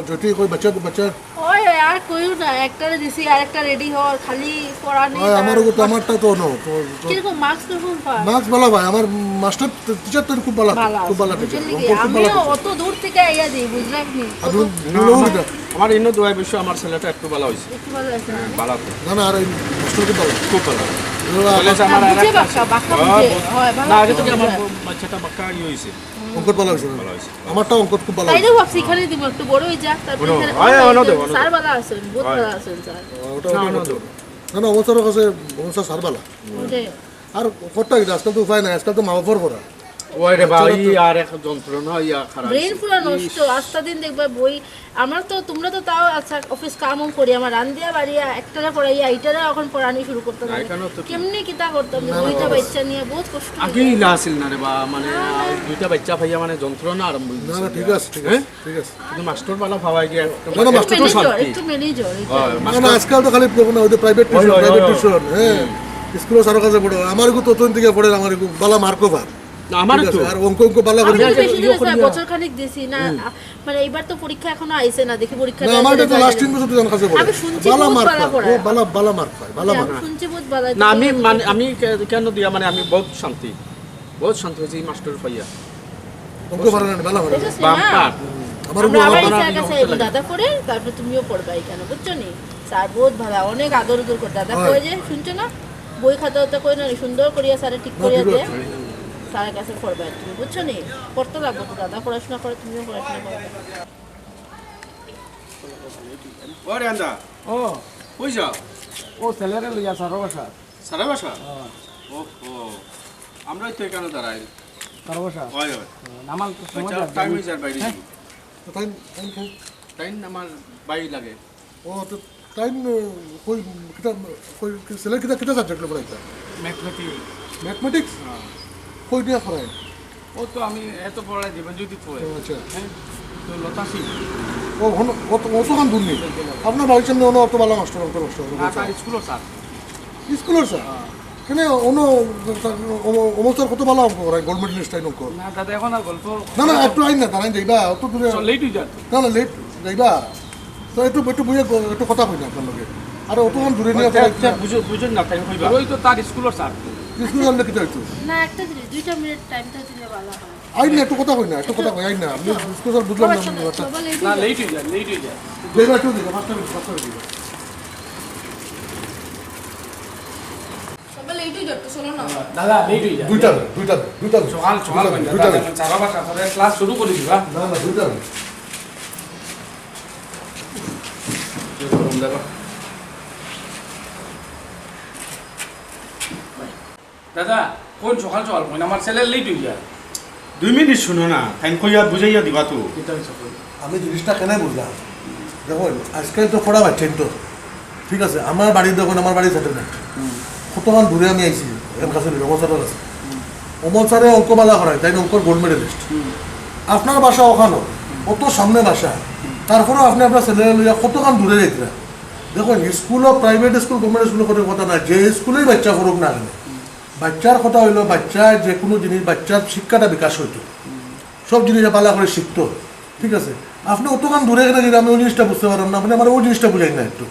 যদি কই বাচ্চা বাচ্চা ওই আর কইও না, একটারে দিছি আর একটা রেডি হওয়ার খালি পড়া নেই। আমারও তো আমারটা তো নো কিরকম মার্কস কেমন পাস? মার্কস ভালো ভাই, আমার মাস্টার টিচার তো খুব ভালো, খুব ভালো টিচার। আমিও অত দূর থেকে আইয়া দিই, বুঝলাম নি। আমার ইন্ন দুই বিষয় আমার ছেলেটা একটু ভালো হয়েছে, একটু ভালো আছে না? ভালো তো না না, আর মাস্টার খুব ভালো, খুব ভালো। আমার বুঝে বাক্কা বুঝে হয় ভালো। না আগে থেকে আমার বাচ্চাটা বাক্কা হয়েছে, অঙ্কট ভালো হয়েছে, ভালো হয়েছে। আমারটা অঙ্কট খুব ভালো তাই হয়েছে। তো ভাবছি এখানে দিব, একটু বড় হয়ে যাক, তারপরে বড়, এখানে অন্য দেব, অন্য স্যার ভালো আছেন, বহুত ভালো আছেন স্যার। ওটা না না, অবসরের কাছে অবসর সার ভালো। ওটাই। আর করতে গেছে আজকাল তো উপায় নাই, আজকাল তো মা বাবার পড়া। ওই রে ভাই আর এক যন্ত্রণা ইয়া খারাপ। ব্রেন পুরো নষ্ট, আস্তা দিন দেখবা বই। আমরা তো তোমরা তো তাও আচ্ছা অফিস কামও করি, আমার রান দিয়া বাড়িয়া একটারে পড়াইয়া এইটারে এখন পড়ানি শুরু করতাম। কেমনি কিতা করতাম, দুইটা বাচ্চা নিয়ে বহুত কষ্ট। আগেই ইলা আসিল না রে বা, মানে দুইটা বাচ্চা ভাইয়া মানে যন্ত্রণা আরম্ভ হয়ে না গেছে। না, ঠিক আছে ঠিক আছে ঠিক আছে। কিন্তু মাস্টার বালা ভাবাই গিয়ে না না, মাস্টার তো শান্তি। একটু ম্যানেজার না না, আজকাল তো খালি না ওই প্রাইভেট টিউশন, প্রাইভেট টিউশন, হ্যাঁ স্কুলে সারা কাছে পড়ো। আমার একটু ততন থেকে পড়ে, আমার একটু বালা মার্কও পার। আমার তো আর অঙ্ক অঙ্ক বালা করে। বছর খানিক দিছি না, মানে এইবার তো পরীক্ষা এখনো আইছে না, দেখি পরীক্ষা না আমার তো লাস্ট 3 বছর তো জান কাছে পড়ে। আমি শুনছি বালা বহুত মার্ক বালা পায়, পড়ায়। ও বালা বালা মার্ক পায়, বালা মার্ক। শুনছি বহুত ভালো। না আমি মানে আমি কেন দিয়া মানে আমি বহুত শান্তি হয়েছি এই মাস্টার ভাইয়া। অঙ্ক পারে না, বালা পারে। বাম্পার আমার আমরা আবার আমার ইচ্ছা কাছে দাদা পড়ে, তারপর তুমিও পড়বা এখানে, বুঝছো নি? স্যার বহুত ভালো, অনেক আদর উদর করে। দাদা কই যে শুনছো না, বই খাতা হতে কই না, সুন্দর করিয়া স্যারে ঠিক করিয়া দে, স্যারের কাছে পড়বা তুমি, বুঝছো নি? পড়তে লাগবো তো, দাদা পড়াশোনা করে তুমিও পড়াশোনা করবে। ওরে আন্দা ও কই যাও? ও ছেলেরে লইয়া সারো বাসা সারা বাসা? ও আমরাই তো এখানে দাঁড়াই। সারো বাসা হয় হয় নামাল তো সময় বাচ্চা টাইম হয়ে যায় বাইরে। টাইম টাইম খাই। টাইম আমার বাইরে লাগে। ও তো টাইম কই কিতা কই ছেলে কিতা কিতা সাবজেক্ট পড়াইতা? ম্যাথমেটিক্স ম্যাথমেটিক্স কই দিয়া পড়ায়? ও তো আমি এত পড়াই দিবেন যদি পড়ে আচ্ছা, হ্যাঁ তো লতাশি ও ঘন অত অতখান দূর নেই আপনার বাড়ির সামনে অত ভালো মাস্টার, অত মাস্টার ঢাকা স্কুলও স্যার স্কুলের স্যার কেন অন্য অমর স্যার কত ভালো অঙ্ক করায়, গোল্ড মেডেলিস্ট আইন অঙ্ক। না দাদা এখন আর গল্প না না, একটু আইন না, দাঁড়াই যাইবা অত দূরে। লেট হয়ে যায় না না, লেট যাইবা তো একটু একটু বুঝে একটু কথা কই না আপনার লগে। আর অতক্ষণ দূরে নিয়ে বুঝুন না তাই হইবা। ওই তো তার স্কুলের স্যার স্কুল জানলে কিতা হইতো? না একটা দিলে 2টা মিনিট টাইমটা দিলে ভালো হয়। আইন না, একটু কথা কই না, একটু কথা কই আইন না। আপনি স্কুল স্যার বুঝলাম না। আচ্ছা সবাই লেট না লেট হয়ে যায় দেখবা একটু দিবা, পাঁচটা মিনিট দিবা। সবাই লেট হয়ে যাচ্ছে, চলো না। দাদা লেট হয়ে যায় দুইটা সকাল সকাল দুইটা সারা বাসা পরে ক্লাস শুরু করে দিবা না না দুইটা দাদা কোন সকাল সকাল কই আমার ছেলে লেট হয়ে যায় 2 মিনিট শুনো না, টাইম কইয়া বুঝাইয়া দিবা তো। আমি জিনিসটা কেন বুঝলাম, দেখুন আজকাল তো পড়া পাচ্ছেন তো ঠিক আছে। আমার বাড়ি দেখুন, আমার বাড়ি সেটেলমেন্ট কতক্ষণ দূরে আমি আইছি এর কাছে অমর স্যারের কাছে। অমর স্যারে অঙ্কমালা করায়, তাই অঙ্কর গোল্ড মেডেলিস্ট। আপনার বাসা ওখানো অত সামনে বাসা, তারপরেও আপনি আপনার ছেলে লইয়া কতক্ষণ দূরে যাইতে। দেখুন স্কুলও প্রাইভেট স্কুল গভর্নমেন্ট স্কুলের কোনো কথা না, যে স্কুলেই বাচ্চা করুক না কেন, বাচ্চার কথা হইলো বাচ্চার যে কোনো জিনিস, বাচ্চার শিক্ষাটা বিকাশ হইতো, সব জিনিস পালা করে শিখতো ঠিক আছে। আপনি অতক্ষণ দূরে গেলে যদি আমি ওই জিনিসটা বুঝতে পারলাম না, আপনি আমার ওই জিনিসটা বুঝাই না একটু।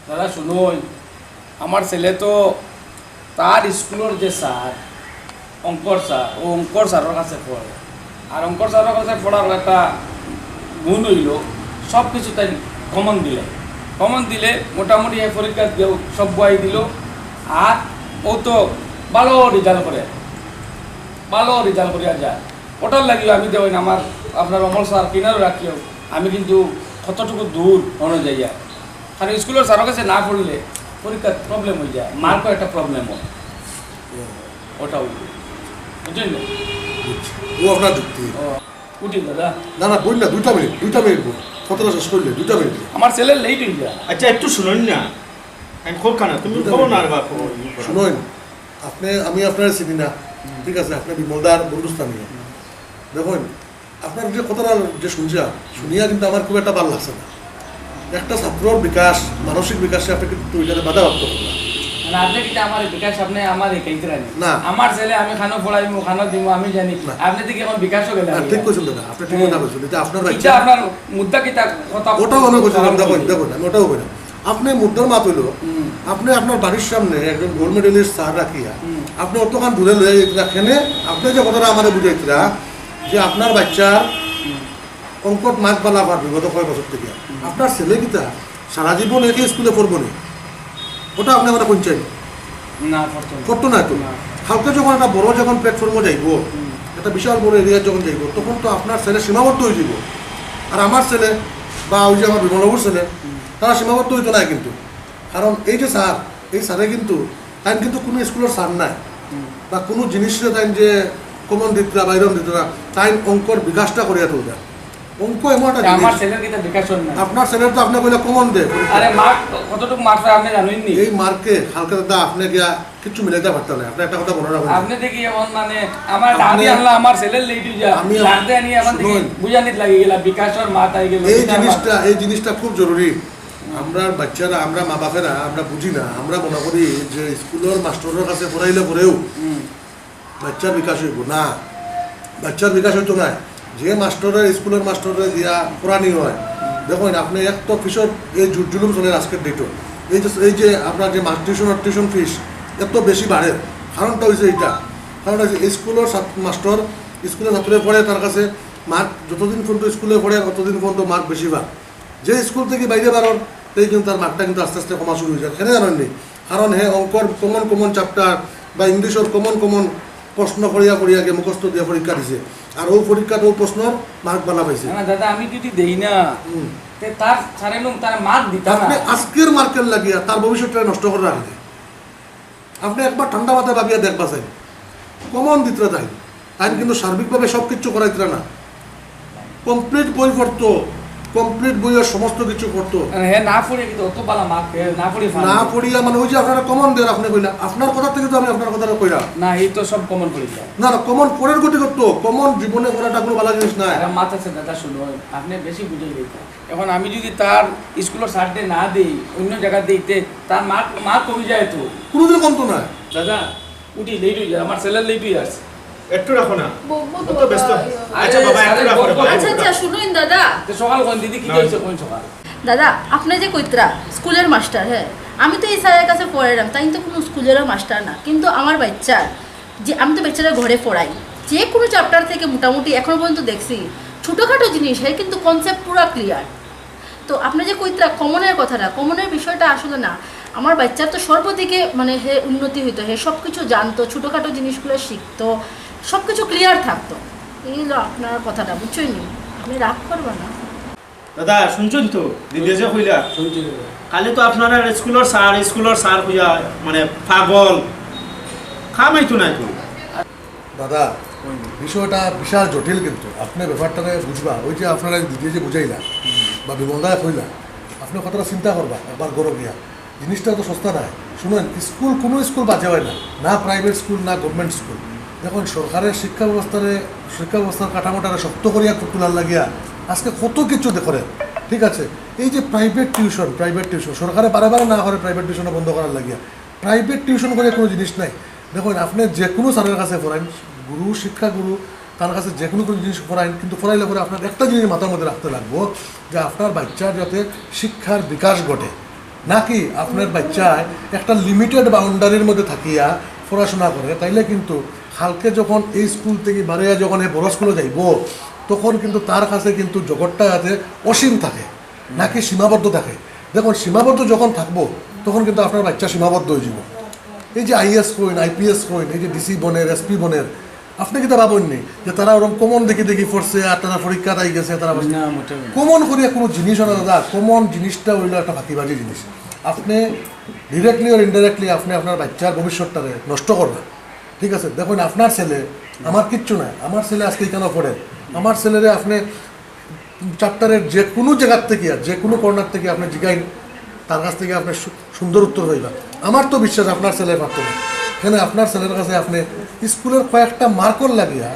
দাদা শুনুন আমার ছেলে তো তার স্কুলের যে স্যার অঙ্কর স্যার, ও অঙ্কর স্যারের কাছে পড়ে। আর অঙ্কর স্যারের কাছে পড়ার একটা গুণ হইল সব কিছু তাই কমন দিলে মোটামুটি এই পরীক্ষা দিয়েও সব বই দিল। আর ও তো ভালো রেজাল্ট করিয়া যায়। ওটার লাগিও আমি দেওয়াই না আমার আপনার অমল স্যার কিনারও রাখিও আমি কিন্তু কতটুকু দূর অনুযায়ী যায়। কারণ স্কুলের স্যারের কাছে না পড়লে পরীক্ষার প্রবলেম হয়ে যায়, মার্কও একটা প্রবলেম হয়, ওটাও বুঝলেন না? ও আপনার যুক্তি। ও উঠি দাদা না না বই না, 2টা মিনিট বই কতটা শেষ করলে 2টা মিনিট। আমার ছেলের লেট হয়ে যায়। আচ্ছা একটু শুনুন না, টাইম খোক না তুমি খবর না আর বা শুনুন আমি আপনার চিনি না ঠিক আছে, আপনি বিমলদার বন্ধুস্থানীয়। দেখুন আপনার যে কথাটা যে শুনিয়া কিন্তু আমার খুব একটা ভালো লাগছে না। একটা ছাত্রর বিকাশ, মানসিক বিকাশে আপনি কিন্তু এটাতে বাধাপ্রাপ্ত করবেন। না আপনি কিন্তু আমার বিকাশ আপনি আমার একাইতে রাখেন না। আমার ছেলে আমি খানো পড়াইমু খানো দিব আমি জানি না। আপনি থেকে এখন বিকাশও গেলেন না, ঠিক কইছেন দাদা, আপনি ঠিক কথা কইছেন। এটা আপনার এটা বাচ্চা, আপনার মুদ্রা কিতা কথা ওটাও আমি বলছিলাম, দেখুন দেখুন আমি ওটাও বলি। আপনি মুদ্রার মাত হইল, আপনি আপনার বাড়ির সামনে একজন গোল্ড মেডেলিস্ট স্যার রাখিয়া আপনি অতখান দূরে লয়ে রাখেনে, আপনি যে কথাটা আমার বুঝাইছিলা যে আপনার বাচ্চার অঙ্কট মার্ক বালা পারবে গত কয়েক বছর থেকে, আপনার ছেলে কিতা সারা জীবন একই স্কুলে পড়বো না, ওটা আপনি আমার পঞ্চায়েত না করতো না। করতো না তো। না। কালকে যখন একটা বড় যখন প্ল্যাটফর্মে যাইব, একটা বিশাল বড় এরিয়া যখন যাইব, তখন তো আপনার ছেলে সীমাবদ্ধ হয়ে যাব। আর আমার ছেলে বা ওই যে আমার বিমলবাবুর ছেলে, তারা সীমাবদ্ধ হইতো না কিন্তু। কারণ এই যে স্যার, এই স্যারে কিন্তু তাই কিন্তু কোনো স্কুলের স্যার নাই বা কোনো জিনিসে তাই যে কমন দিত না বা এরকম দিত না, তাই অঙ্কর বিকাশটা করিয়া তুলতেন। অঙ্ক এমন একটা আমার জিনিস, ছেলের কিতা বিকাশ না আপনার ছেলের তো আপনি কইলে কমন দে, আরে মার্ক কতটুকু মার্ক আপনি জানেন নি এই মার্কে হালকা দাদা আপনি গিয়া কিচ্ছু মিলাইতে পারতেন না। আপনি একটা কথা মনে রাখবেন, আপনি দেখি এখন মানে আমার আপনি- দাদি আনলা আমার ছেলের লেট যা আমি দাদি আনি এখন দেখি শুনুন। বুঝানিত লাগি গেলা বিকাশর মাত আই গেল এই জিনিসটা খুব জরুরি। আমরা বাচ্চারা, আমরা মা বাপেরা আমরা বুঝি না, আমরা মনে করি যে স্কুলের মাস্টারের কাছে পড়াইলে পরেও বাচ্চার বিকাশ হইব না, বাচ্চার বিকাশ হইতো না। যে মাস্টারের স্কুলের মাস্টারের দিয়া পড়ানি হয়, দেখুন আপনি এক তো ফিসর এই জুলুম চলে আজকের ডেটও, এই যে আপনার যে টিউশন ফিস এত বেশি বাড়ে, কারণটা হয়েছে এইটা। কারণটা হচ্ছে স্কুলের মাস্টার স্কুলের ছাত্রে পড়ে, তার কাছে মার্ক যতদিন পর্যন্ত স্কুলে পড়ে ততদিন পর্যন্ত মার্ক বেশি পায়। যে স্কুল থেকে বাইরে বাড়ার সেই কিন্তু তার মার্কটা কিন্তু আস্তে আস্তে কমা শুরু হয়ে যায়। কেন জানেননি? কারণ হে অঙ্কর কমন চ্যাপ্টার বা ইংলিশের কমন প্রশ্ন করিয়া গিয়ে মুখস্থ দিয়ে পরীক্ষা দিছে, আর ও পরীক্ষাত ও প্রশ্নর মার্ক বানা পাইছে। না দাদা আমি যদি দেই না তে তার সারে নুম তার মার্ক দিতা না আপনি আজকের মার্কের লাগিয়া তার ভবিষ্যৎটা নষ্ট করে রাখবে। আপনি একবার ঠান্ডা মাথায় ভাবিয়া দেখবা চাই, কমন দিতে তাই তাই কিন্তু সার্বিকভাবে সব কিছু করাইতে না, কমপ্লিট বই পড়তো, কমপ্লিট বইয়ের সমস্ত কিছু করতো। হে না পড়ে কিন্তু অত বালা মার্ক না পড়ে না পড়িয়া মানে ওই যে আপনারা কমন দেন, আপনি কইলা আপনার কথা থেকে তো আমি আপনার কথাটা কইলাম না এই তো সব কমন পড়ে যায় না, কমন পরের গতি করতো, কমন জীবনে করাটা কোনো ভালো জিনিস নাই। আর মাথা আছে দাদা শুনো আপনি বেশি বুঝে দিতে এখন আমি যদি তার স্কুলের সার্টে না দেই অন্য জায়গা দিতে তার মার্ক কমে যায় তো কোনোদিন কমতো না। দাদা উঠি লেট হয়ে যায় আমার ছেলের লেট হয়ে আসছে একটু রাখো না, বকবো তো অত ব্যস্ত। বাবা। আচ্ছা বাবা, একটু রাখো না, আচ্ছা আচ্ছা শুনুন দাদা, তো সকাল কোন দিদি কি হয়েছে কোন সকাল দাদা আপনি যে কইত্রা স্কুলের মাস্টার, হ্যাঁ আমি তো এই স্যারের কাছে পড়াইলাম, তাই তো কোনো স্কুলেরও মাস্টার না, কিন্তু আমার বাচ্চার যে আমি তো বাচ্চারা ঘরে পড়াই, যে কোনো চ্যাপ্টার থেকে মোটামুটি এখনো পর্যন্ত দেখছি ছোটোখাটো জিনিস এর কিন্তু কনসেপ্ট পুরো ক্লিয়ার। তো আপনি যে কইত্রা কমনের কথাটা, কমনের বিষয়টা আসলে না, আমার বাচ্চার তো সর্বদিকে মানে হে উন্নতি হইতো, হে সব কিছু জানতো, ছোটোখাটো জিনিসগুলো শিখতো, সব কিছু ক্লিয়ার থাকতো। এই হলো আপনার কথাটা, বুঝছই নি, আপনি রাগ করবেন না। দাদা শুনছেন তো দিদি যে কইলা, শুনছি কালি তো আপনারা স্কুলের স্যার কইয়া মানে পাগল খামাইতো নাই তো। দাদা বিষয়টা বিশাল জটিল, কিন্তু আপনি ব্যাপারটাকে বুঝবা, ওই যে আপনারা দিদি যে বুঝাইলা বা বিমলদায় কইলা, আপনি কথাটা চিন্তা করবা একবার গরম গিয়া, জিনিসটা তো সস্তা নাই। শুনেন, স্কুল কোনো স্কুল বাজে হয় না, না প্রাইভেট স্কুল না গভর্নমেন্ট স্কুল। দেখুন সরকারের শিক্ষা ব্যবস্থার কাঠামোটারে শক্ত করিয়া তোলার লাগিয়া আজকে কত কিছু দেখে, ঠিক আছে। এই যে প্রাইভেট টিউশন সরকারে বারে না করে প্রাইভেট টিউশনে বন্ধ করার লাগিয়া, প্রাইভেট টিউশন করে কোনো জিনিস নাই। দেখুন আপনি যে কোনো স্যারের কাছে পড়াইন, শিক্ষাগুরু তার কাছে যে কোনো জিনিস পড়াইন, কিন্তু পড়াইলে পরে আপনার একটা জিনিস মাথার মধ্যে রাখতে লাগবো যে আপনার বাচ্চার যাতে শিক্ষার বিকাশ ঘটে, নাকি আপনার বাচ্চায় একটা লিমিটেড বাউন্ডারির মধ্যে থাকিয়া পড়াশোনা করে। তাইলে কিন্তু কালকে যখন এই স্কুল থেকে বাড়িয়া যখন এই বড় স্কুলে যাইব, তখন কিন্তু তার কাছে কিন্তু জগৎটা যাতে অসীম থাকে, নাকি সীমাবদ্ধ থাকে। দেখুন সীমাবদ্ধ যখন থাকবো তখন কিন্তু আপনার বাচ্চা সীমাবদ্ধ হয়ে যাব। এই যে আইএস কইন, আইপিএস কইন, এই যে ডিসি বনের, এসপি বনের, আপনি কি তা ভাবেননি যে তারা ওরকম কমন দেখি পড়ছে আর তারা পরীক্ষা আই গেছে, তারা না মোটেও না। কমন করিয়া কোনো জিনিস হয় না দাদা। কমন জিনিসটা হইলো একটা ফাঁকিবাজি জিনিস। আপনি ডিরেক্টলি আর ইনডাইরেক্টলি আপনি আপনার বাচ্চার ভবিষ্যৎটারে নষ্ট করবেন, ঠিক আছে। দেখুন আপনার ছেলে, আমার কিচ্ছু নাই, আমার ছেলে আজকে কেন পড়ে, আমার ছেলেরে আপনি চ্যাপ্টারের যে কোনো জায়গার থেকে যে কোনো কর্নার থেকে আপনি জিগাইন, তার কাছ থেকে আপনি সুন্দর উত্তর হইবা। আমার তো বিশ্বাস আপনার ছেলে পারত না। এখানে আপনার ছেলের কাছে আপনি স্কুলের কয়েকটা মার্কর লাগিয়া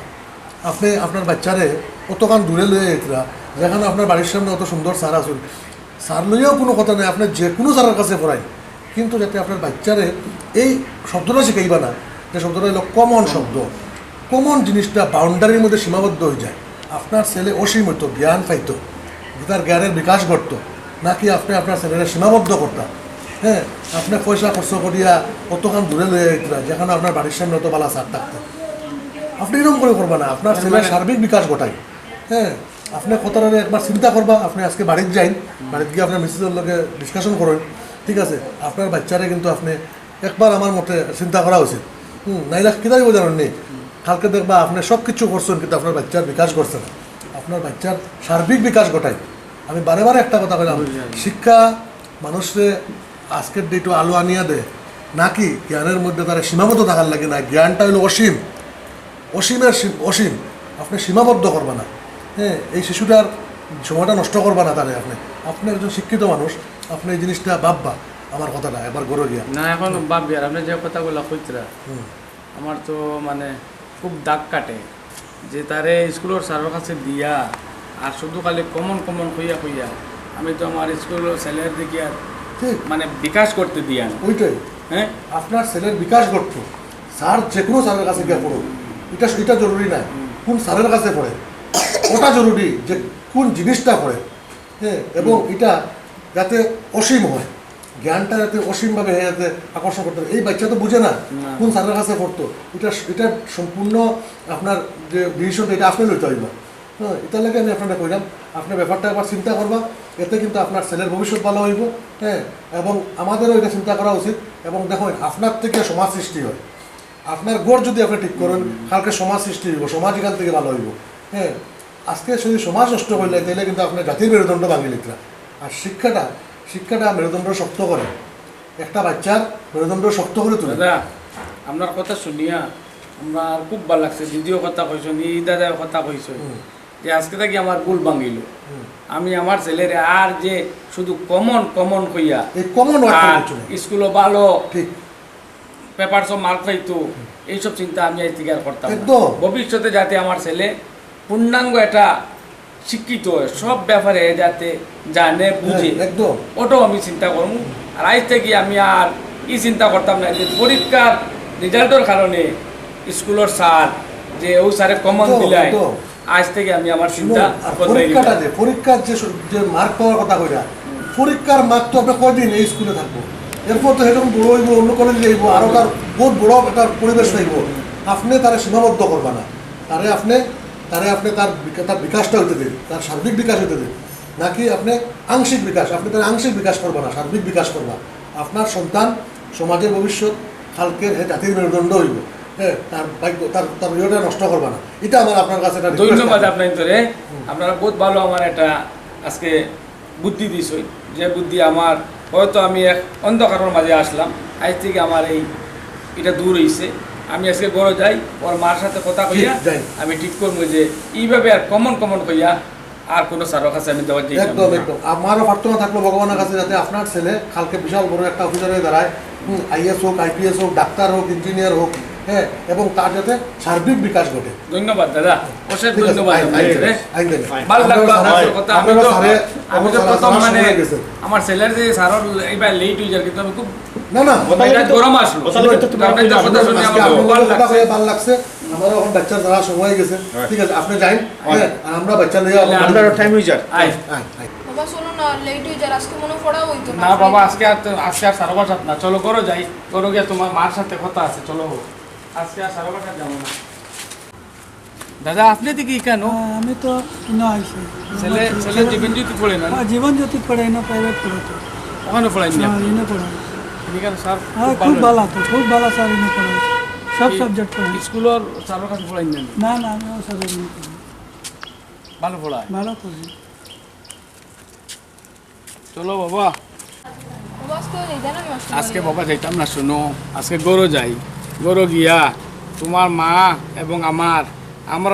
আপনি আপনার বাচ্চারে অতখান দূরে লইয়া যেতরা, যেখানে আপনার বাড়ির সামনে অত সুন্দর স্যার আসুন, স্যার লইয়াও কোনো কথা নেই, আপনি যে কোনো স্যারের কাছে পড়াই, কিন্তু যাতে আপনার বাচ্চারে এই শব্দটা শিখাইবা না, যে শব্দটা হলো কমন শব্দ, কমন জিনিসটা বাউন্ডারির মধ্যে সীমাবদ্ধ হয়ে যায়। আপনার ছেলে অসীম হইতো, জ্ঞান পাইতো, তার জ্ঞানের বিকাশ ঘটতো, নাকি আপনি আপনার ছেলেরা সীমাবদ্ধ করতেন। হ্যাঁ, আপনি পয়সা খরচ করিয়া কতক্ষণ দূরে লয়ে যেতেন, যেখানে আপনার বাড়ির সামনে অত বালা সার থাকতেন। আপনি এরকম করে করবা না, আপনার ছেলের সার্বিক বিকাশ ঘটাই। হ্যাঁ, আপনি কথাটা একবার চিন্তা করবা, আপনি আজকে বাড়িতে যাইন, বাড়িতে গিয়ে আপনার মিসেসের লগে ডিসকাশন করেন, ঠিক আছে? আপনার বাচ্চারে কিন্তু আপনি একবার আমার মতে চিন্তা করা উচিত। নাইলে কিতাই বোঝানোর নেই, কালকে দেখবা আপনি সব কিছু করছেন কিন্তু আপনার বাচ্চার বিকাশ করছে না। আপনার বাচ্চার সার্বিক বিকাশ ঘটায়। আমি বারে বারে একটা কথা বললাম, শিক্ষা মানুষে আজকের ডেটও আলো আনিয়া দেয়, নাকি জ্ঞানের মধ্যে তারা সীমাবদ্ধ থাকার লাগে না। জ্ঞানটা হলো অসীম, অসীমের অসীম, আপনি সীমাবদ্ধ করবা না। হ্যাঁ, এই শিশুটার সময়টা নষ্ট করবা না তারে। আপনি একজন শিক্ষিত মানুষ, আপনি এই জিনিসটা ভাববা। আমার কথাটা একবার গড়ে গিয়া না, এখন ভাববি। আর আপনি যে কথাগুলো কইতরা আমার তো মানে খুব দাগ কাটে, যে তারে স্কুলের স্যারের কাছে দিয়া আর শুধু খালি কমন কমন হইয়া আমি তো আমার স্কুলের ছেলের দিকে আর ঠিক মানে বিকাশ করতে দিয়া না। ওইটাই, হ্যাঁ, আপনার ছেলের বিকাশ ঘটতো। স্যার যে কোনো স্যারের কাছে গিয়ে পড়ো, এটা জরুরি না কোন স্যারের কাছে পড়ে, ওটা জরুরি যে কোন জিনিসটা পড়ে। হ্যাঁ, এবং এটা যাতে অসীম হয়, জ্ঞানটা যাতে অসীমভাবে যাতে আকর্ষণ করতে হবে। এই বাচ্চা তো বুঝে না কোন স্যারের কাছে পড়তো। এটা সম্পূর্ণ আপনার যে ডিসিশনটা এটা আপনি লইতে হইব। হ্যাঁ, এটা লাগে আমি আপনারা কইলাম, আপনার ব্যাপারটা একবার চিন্তা করবা, এতে কিন্তু আপনার ছেলের ভবিষ্যৎ ভালো হইব। হ্যাঁ, এবং আমাদেরও এটা চিন্তা করা উচিত। এবং দেখুন, আপনার থেকে সমাজ সৃষ্টি হয়। আপনার গড় যদি আপনি ঠিক করেন, কালকে সমাজ সৃষ্টি হইব, সমাজ এখান থেকে ভালো হইব। হ্যাঁ, আজকে যদি সমাজ নষ্ট হইলে তাহলে কিন্তু আপনার জাতির মেরুদণ্ড ভাঙি লিখলা। আর শিক্ষাটা মেরুদণ্ড শক্ত করে, একটা বাচ্চার মেরুদণ্ড শক্ত করে তুলে। দাদা আপনার কথা শুনিয়া আমার খুব ভালো লাগছে। দিদিও কথা কইছো, এই দাদাও কথা কইছো, যে আজকে থেকে আমার ভুল ভাঙিল। আমি আমার ছেলের আর যে শুধু কমন কইয়া এই কমন স্কুলও ভালো ঠিক পেপার সব মার্ক পাইতো, এইসব চিন্তা আমি আজ থেকে আর করতাম না। একদম। ভবিষ্যতে যাতে আমার ছেলে পূর্ণাঙ্গ একটা শিক্ষিত হয়, সব ব্যাপারে যাতে জানে বুঝে, একদম ওটাও আমি চিন্তা করবো। আর আজ থেকে আমি আর চিন্তা করতাম না যে পরীক্ষার রেজাল্টের কারণে স্কুলের স্যার যে ওই স্যারে কমন দিলাই, আজ থেকে আমি আমার চিন্তা পরীক্ষার যে মার্ক পাওয়ার কথা কইরা, পরীক্ষার মার্ক তো আপনি কয়দিন এই স্কুলে থাকবো, এরপর তো সেরকম বড় হইব, অন্য কলেজে যাইব, আরো তার বহুত বড় একটা পরিবেশ পাইব। আপনি তারা সীমাবদ্ধ করবা না, আপনি তার বিকাশটা হইতে দিন, তার সার্বিক বিকাশ হইতে দিন, নাকি আপনি আংশিক বিকাশ। আপনি তার আংশিক বিকাশ করবা না, সার্বিক বিকাশ করবা। আপনার সন্তান সমাজের ভবিষ্যৎ, কালকের জাতির মেরুদণ্ড হইব। হ্যাঁ, তার ভাগ্য তার ইয়েটা নষ্ট করবা না। এটা আমার আপনার কাছে একটা ধন্যবাদ। আপনার ধরে আপনারা বহুত ভালো আমার একটা আজকে বুদ্ধি দিস, যে বুদ্ধি আমার হয়তো আমি এক অন্ধকারের মাঝে আসলাম, আজ থেকে আমার এটা দূর হয়েছে। আমি আজকে ঘরে যাই, ওর মার সাথে কথা কইয়া আমি ঠিক করবো যে এইভাবে আর কমন কইয়া আর কোনো স্যারের কাছে আমি দেওয়ার যাই। একদম একদম। আমারও প্রার্থনা থাকলো ভগবানের কাছে, যাতে আপনার ছেলে কালকে বিশাল বড় একটা অফিসার হয়ে দাঁড়ায়, IAS হোক, IPS হোক, ডাক্তার হোক, ইঞ্জিনিয়ার হোক। হ্যাঁ, এবং তার যাতে সার্বিক বিকাশ ঘটে। ধন্যবাদ দাদা, অশেষ ধন্যবাদ। আমার ছেলের যে স্যারের এইবার লেট হয়ে যায়, কিন্তু আমি খুব গরম আসলো। ভালো লাগছে, আমারও এখন বাচ্চার যারা সময় গেছে। ঠিক আছে, আপনি যাই, আমরা বাচ্চা নিয়ে টাইম হয়ে যায়। বাবা শোনো না, লেট হয়ে যায়, আজকে মনে পড়া হইতো না বাবা, আজকে আর সারা বছর না, চলো করো যাই, করো গিয়ে তোমার মার সাথে কথা আছে, চলো আজকে আর সারা বছর যাবো না। দাদা আপনি দেখি কেন? আমি তো কিনা আইছি ছেলে জীবন জ্যোতি পড়ে না? জীবন জ্যোতি পড়ে না, প্রাইভেট পড়ে তো ওখানে পড়াই না? ইনে পড়ে। এখানে স্যার খুব ভালো তো, খুব ভালো স্যার ইনে পড়ে, সব সাবজেক্ট পড়ে। স্কুলের স্যারের কাছে পড়াই না? না না, আমি ও স্যার ইনে পড়ে, ভালো পড়ায়? ভালো পড়ে। চলো বাবা, আজকে বাবা যাইতাম না, শোনো আজকে গরো যাই, গরো গিয়া তোমার মা এবং আমার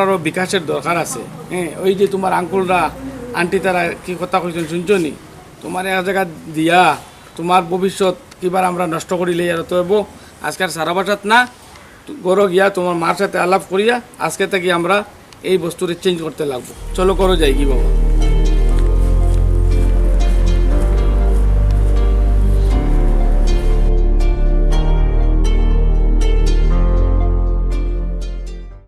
আরও বিকাশের দরকার আছে। হ্যাঁ, ওই যে তোমার আঙ্কুলরা আন্টি তারা কি কথা কইছেন শুনছো নি? তোমার এক জায়গা দিয়া তোমার ভবিষ্যৎ কিবার আমরা নষ্ট করিলে আর তো হবো। আজকের সারা বাসাত না, গরো গিয়া তোমার মার সাথে আলাপ করিয়া আজকে থেকে আমরা এই বস্তুটা চেঞ্জ করতে লাগবো। চলো করো যাই কি বাবা।